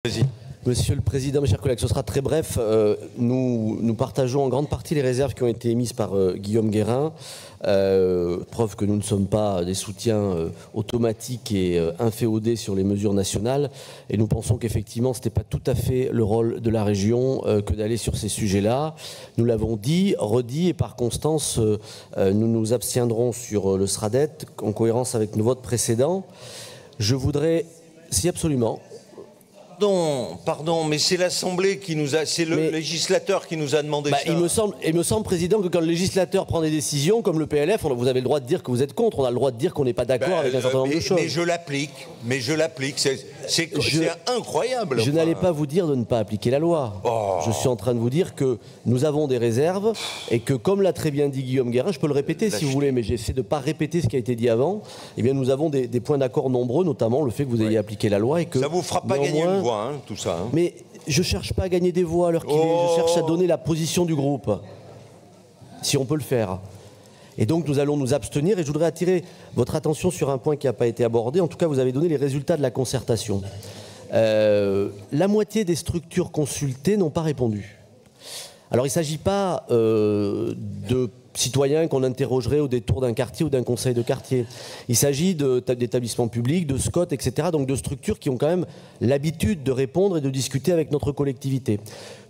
Vas-y. Monsieur le Président, mes chers collègues, ce sera très bref. Nous partageons en grande partie les réserves qui ont été émises par Guillaume Guérin. Preuve que nous ne sommes pas des soutiens automatiques et inféodés sur les mesures nationales. Et nous pensons qu'effectivement, ce n'était pas tout à fait le rôle de la région que d'aller sur ces sujets-là. Nous l'avons dit, redit, et par constance, nous nous abstiendrons sur le SRADET en cohérence avec nos votes précédents. Je voudrais, si absolument... Pardon, mais c'est l'Assemblée qui nous a, c'est le législateur qui nous a demandé ça. Il me semble, Président, que quand le législateur prend des décisions, comme le PLF, vous avez le droit de dire que vous êtes contre, on a le droit de dire qu'on n'est pas d'accord avec un certain nombre de choses. Mais je l'applique, c'est incroyable. Je n'allais pas vous dire de ne pas appliquer la loi. Oh. Je suis en train de vous dire que nous avons des réserves et que, comme l'a très bien dit Guillaume Guérin, je peux le répéter si vous voulez, mais j'essaie de ne pas répéter ce qui a été dit avant, eh bien nous avons des points d'accord nombreux, notamment le fait que vous ayez appliqué la loi et que... Ça vous fera pas gagner une voix. Tout ça. Mais je cherche pas à gagner des voix à l'heure qu'il est, je cherche à donner la position du groupe, si on peut le faire. Et donc nous allons nous abstenir et je voudrais attirer votre attention sur un point qui n'a pas été abordé. En tout cas, vous avez donné les résultats de la concertation. La moitié des structures consultées n'ont pas répondu. Alors il ne s'agit pas de citoyens qu'on interrogerait au détour d'un quartier ou d'un conseil de quartier. Il s'agit d'établissements publics, de SCOT, etc. Donc de structures qui ont quand même l'habitude de répondre et de discuter avec notre collectivité.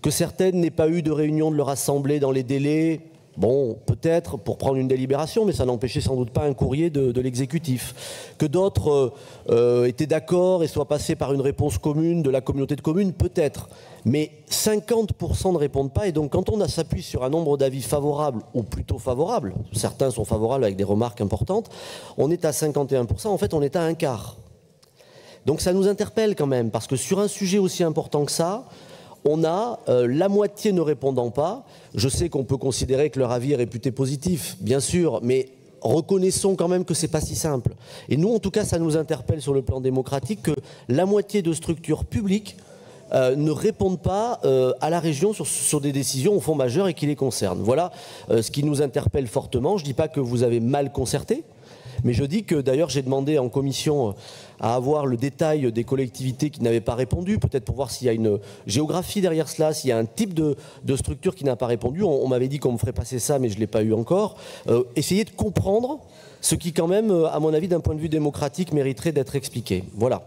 Que certaines n'aient pas eu de réunion de leur assemblée dans les délais, bon, peut-être pour prendre une délibération, mais ça n'empêchait sans doute pas un courrier de l'exécutif. Que d'autres étaient d'accord et soient passés par une réponse commune de la communauté de communes, peut-être. Mais 50% ne répondent pas, et donc quand on s'appuie sur un nombre d'avis favorables, ou plutôt favorables, certains sont favorables avec des remarques importantes, on est à 51%, en fait on est à un quart. Donc ça nous interpelle quand même, parce que sur un sujet aussi important que ça, on a la moitié ne répondant pas. Je sais qu'on peut considérer que leur avis est réputé positif, bien sûr, mais reconnaissons quand même que c'est pas si simple. Et nous, en tout cas, ça nous interpelle sur le plan démocratique que la moitié de structures publiques ne répondent pas à la région sur des décisions au fond majeures et qui les concernent. Voilà ce qui nous interpelle fortement. Je ne dis pas que vous avez mal concerté, mais je dis que d'ailleurs j'ai demandé en commission à avoir le détail des collectivités qui n'avaient pas répondu, peut-être pour voir s'il y a une géographie derrière cela, s'il y a un type de structure qui n'a pas répondu. On m'avait dit qu'on me ferait passer ça, mais je ne l'ai pas eu encore. Essayer de comprendre ce qui quand même, à mon avis, d'un point de vue démocratique, mériterait d'être expliqué. Voilà.